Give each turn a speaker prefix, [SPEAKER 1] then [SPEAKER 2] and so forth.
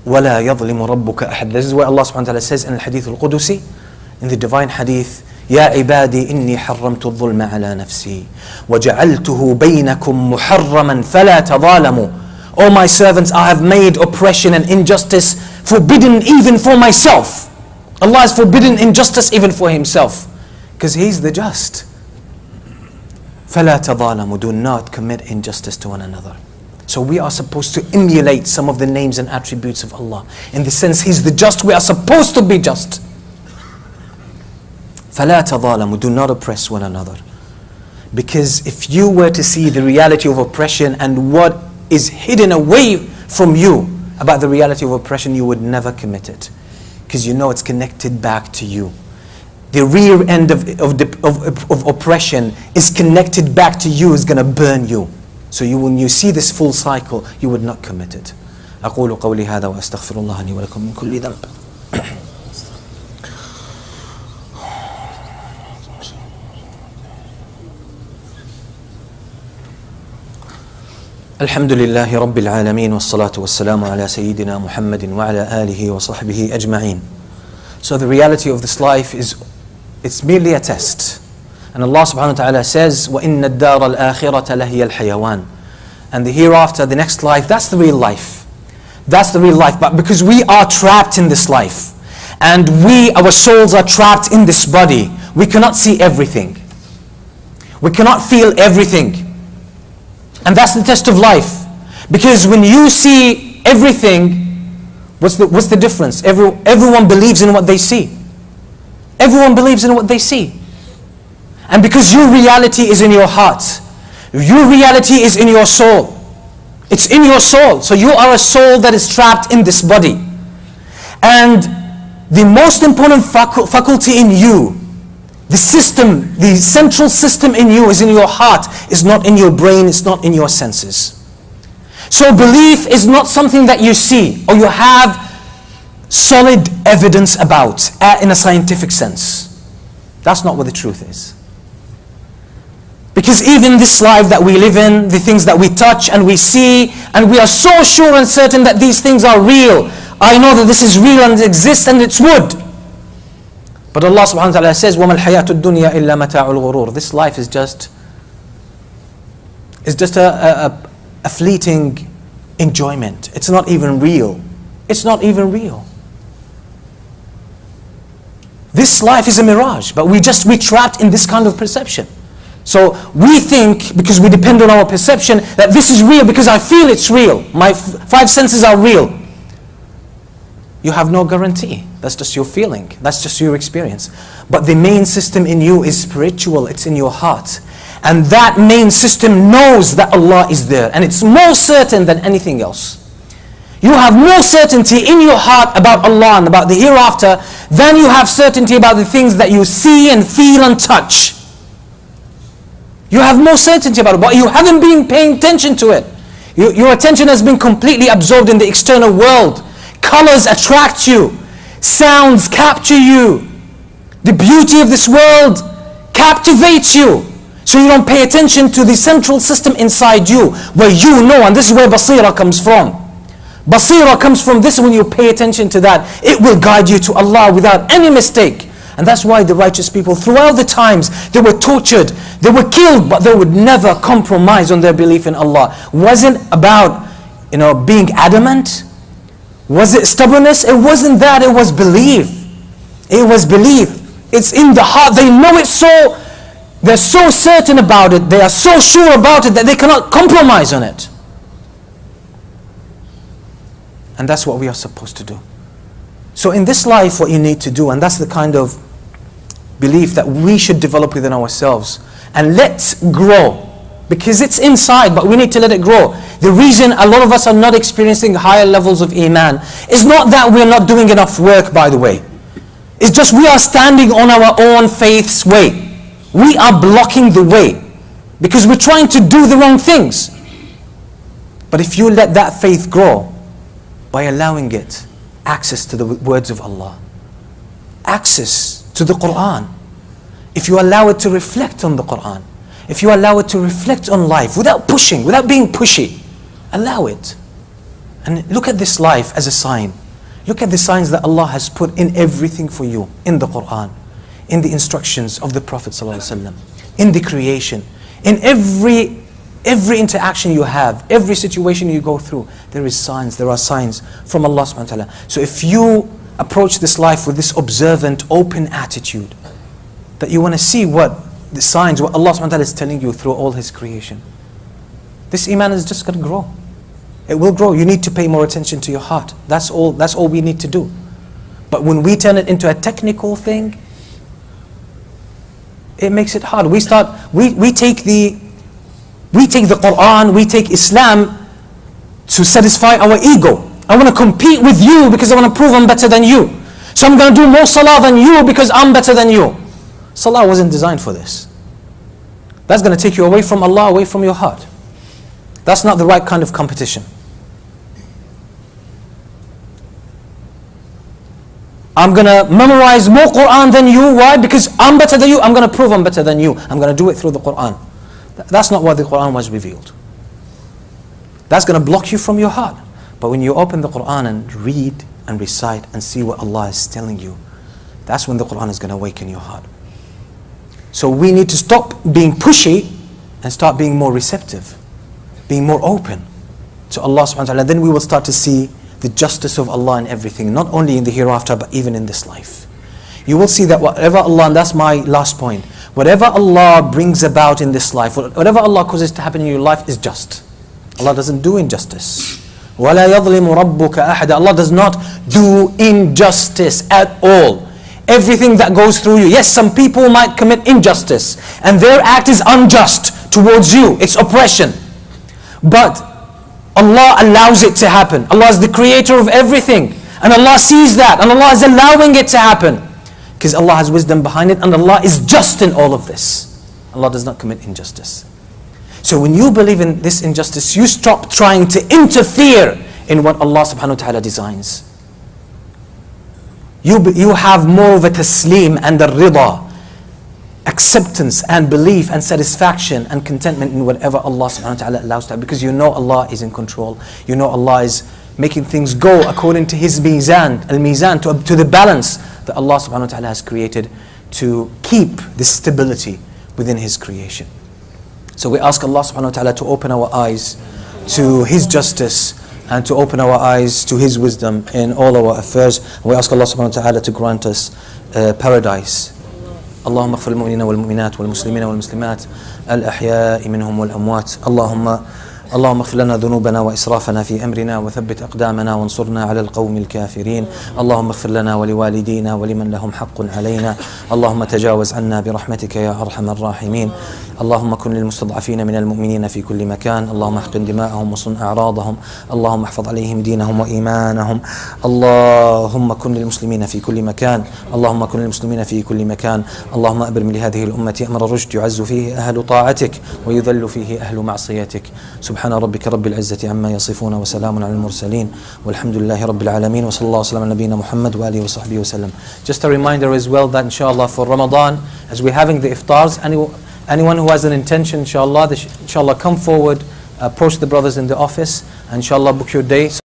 [SPEAKER 1] وَلَا يَظْلِمُ رَبُّكَ أَحَدٍ. This is where Allah subhanahu wa ta'ala says in the Hadith al-Qudusi, in the divine hadith, يَا عِبَادِي إِنِّي حَرَّمْتُ الظُّلْمَ عَلَى نَفْسِي وَجَعَلْتُهُ بَيْنَكُمْ مُحَرَّمًا فَلَا تَظَالَمُوا. O my servants, I have made oppression and injustice forbidden even for myself. Allah has forbidden injustice even for Himself, because He's the just. فَلَا تَظَالَمُوا. Do not commit injustice to one another. So we are supposed to emulate some of the names and attributes of Allah. In the sense, He's the just, we are supposed to be just. فَلَا تَظَالَمُوا. Do not oppress one another. Because if you were to see the reality of oppression and what is hidden away from you about the reality of oppression, you would never commit it. Because you know it's connected back to you. The rear end of oppression is connected back to you, is going to burn you. So when you see this full cycle, you would not commit it. أقول قولي هذا وأستغفر الله لي ولكم من كل ذنب. الحمد لله رب العالمين والصلاة والسلام على سيدنا محمد وعلى آله وصحبه أجمعين. So the reality of this life is, it's merely a test. And Allah subhanahu wa ta'ala says, وَإِنَّ الدَّارَ الْآخِرَةَ لَهِيَ الْحَيَوَانِ. And the hereafter, the next life, that's the real life. That's the real life. But because we are trapped in this life, and our souls are trapped in this body, we cannot see everything. We cannot feel everything. And that's the test of life. Because when you see everything, what's the difference? Everyone believes in what they see. Everyone believes in what they see. And because your reality is in your heart, your reality is in your soul. It's in your soul. So you are a soul that is trapped in this body. And the most important faculty in you, the system, the central system in you is in your heart, is not in your brain, it's not in your senses. So belief is not something that you see or you have solid evidence about in a scientific sense. That's not what the truth is. Because even this life that we live in, the things that we touch and we see, and we are so sure and certain that these things are real. I know that this is real and it exists and it's wood. But Allah subhanahu wa ta'ala says, وَمَا الْحَيَاةُ الدُّنْيَا إِلَّا مَتَاعُ الْغُرُورِ. This life is just a fleeting enjoyment. It's not even real. It's not even real. This life is a mirage, but we're trapped in this kind of perception. So we think, because we depend on our perception, that this is real because I feel it's real. My five senses are real. You have no guarantee. That's just your feeling. That's just your experience. But the main system in you is spiritual. It's in your heart. And that main system knows that Allah is there. And it's more certain than anything else. You have more certainty in your heart about Allah and about the hereafter than you have certainty about the things that you see and feel and touch. You have more certainty about it, but you haven't been paying attention to it. Your attention has been completely absorbed in the external world. Colors attract you. Sounds capture you. The beauty of this world captivates you. So you don't pay attention to the central system inside you, where you know, and this is where basira comes from. Basira comes from this. When you pay attention to that, it will guide you to Allah without any mistake. And that's why the righteous people throughout the times, they were tortured, they were killed, but they would never compromise on their belief in Allah. Wasn't about, being adamant. Was it stubbornness? It wasn't that, it was belief. It was belief. It's in the heart. They know it so, they're so certain about it, they are so sure about it that they cannot compromise on it. And that's what we are supposed to do. So in this life, what you need to do, and that's the kind of belief that we should develop within ourselves, and let's grow, because it's inside, but we need to let it grow. The reason a lot of us are not experiencing higher levels of Iman is not that we're not doing enough work, by the way. It's just we are standing on our own faith's way. We are blocking the way, because we're trying to do the wrong things. But if you let that faith grow, by allowing it access to the words of Allah, access to the Quran, if you allow it to reflect on the Quran, if you allow it to reflect on life without pushing, without being pushy, allow it. And look at this life as a sign. Look at the signs that Allah has put in everything for you, in the Quran, in the instructions of the Prophet ﷺ, in the creation, in every interaction you have, every situation you go through, there are signs from Allah subhanahu wa ta'ala. So if you approach this life with this observant, open attitude, that you want to see what the signs, what Allah subhanahu wa ta'ala is telling you through all His creation, this iman is just going to grow. It will grow. You need to pay more attention to your heart. That's all we need to do. But when we turn it into a technical thing, it makes it hard. We take the Quran, we take Islam to satisfy our ego. I want to compete with you because I want to prove I'm better than you. So I'm going to do more salah than you because I'm better than you. Salah wasn't designed for this. That's going to take you away from Allah, away from your heart. That's not the right kind of competition. I'm going to memorize more Quran than you. Why? Because I'm better than you. I'm going to prove I'm better than you. I'm going to do it through the Quran. That's not why the Quran was revealed. That's going to block you from your heart. But when you open the Quran and read and recite and see what Allah is telling you, that's when the Quran is going to awaken your heart. So we need to stop being pushy and start being more receptive, being more open to Allah subhanahu wa ta'ala. Then we will start to see the justice of Allah in everything, not only in the hereafter, but even in this life. You will see that whatever Allah, and that's my last point, whatever Allah brings about in this life, whatever Allah causes to happen in your life is just. Allah doesn't do injustice. وَلَا يَظْلِمُ رَبُّكَ أَحَدًا. Allah does not do injustice at all. Everything that goes through you, yes, some people might commit injustice, and their act is unjust towards you, it's oppression. But Allah allows it to happen. Allah is the creator of everything, and Allah sees that, and Allah is allowing it to happen because Allah has wisdom behind it, and Allah is just in all of this. Allah does not commit injustice. So when you believe in this injustice, you stop trying to interfere in what Allah subhanahu wa ta'ala designs. You have more of a taslim and a rida, acceptance and belief and satisfaction and contentment in whatever Allah subhanahu wa ta'ala allows to happen, because you know Allah is in control. You know Allah is making things go according to His mizan, al-mizan, to the balance that Allah subhanahu wa ta'ala has created to keep the stability within His creation. So we ask Allah subhanahu wa ta'ala to open our eyes to His justice and to open our eyes to His wisdom in all our affairs. We ask Allah subhanahu wa ta'ala to grant us paradise. اللهم اغفر للمؤمنين والمؤمنات والمسلمين والمسلمات الأحياء منهم والأموات. اللهم اغفر لنا ذنوبنا وإسرافنا في أمرنا وثبت أقدامنا وانصرنا على القوم الكافرين. اللهم اغفر لنا ولوالدينا ولمن لهم حق علينا. اللهم تجاوز عنا برحمتك يا أرحم الراحمين. اللهم كن للمستضعفين من المؤمنين في كل مكان. اللهم احقن دماءهم وصن أعراضهم. اللهم احفظ عليهم دينهم وإيمانهم. اللهم كن للمسلمين في كل مكان. اللهم كن للمسلمين في كل مكان. اللهم أبرم لهذه الأمة أمر رشد يعز فيه أهل طاعتك ويذل فيه أهل معصيتك. سبحان ربك رب العزة عما يصفون وسلام على المرسلين والحمد لله رب العالمين وصلى الله وسلم على نبينا محمد وآله وصحبه وسلم. Just a reminder as well that inshallah for Ramadan, as we're having the iftars, anyone who has an intention, inshallah, come forward, approach the brothers in the office, and inshallah book your day.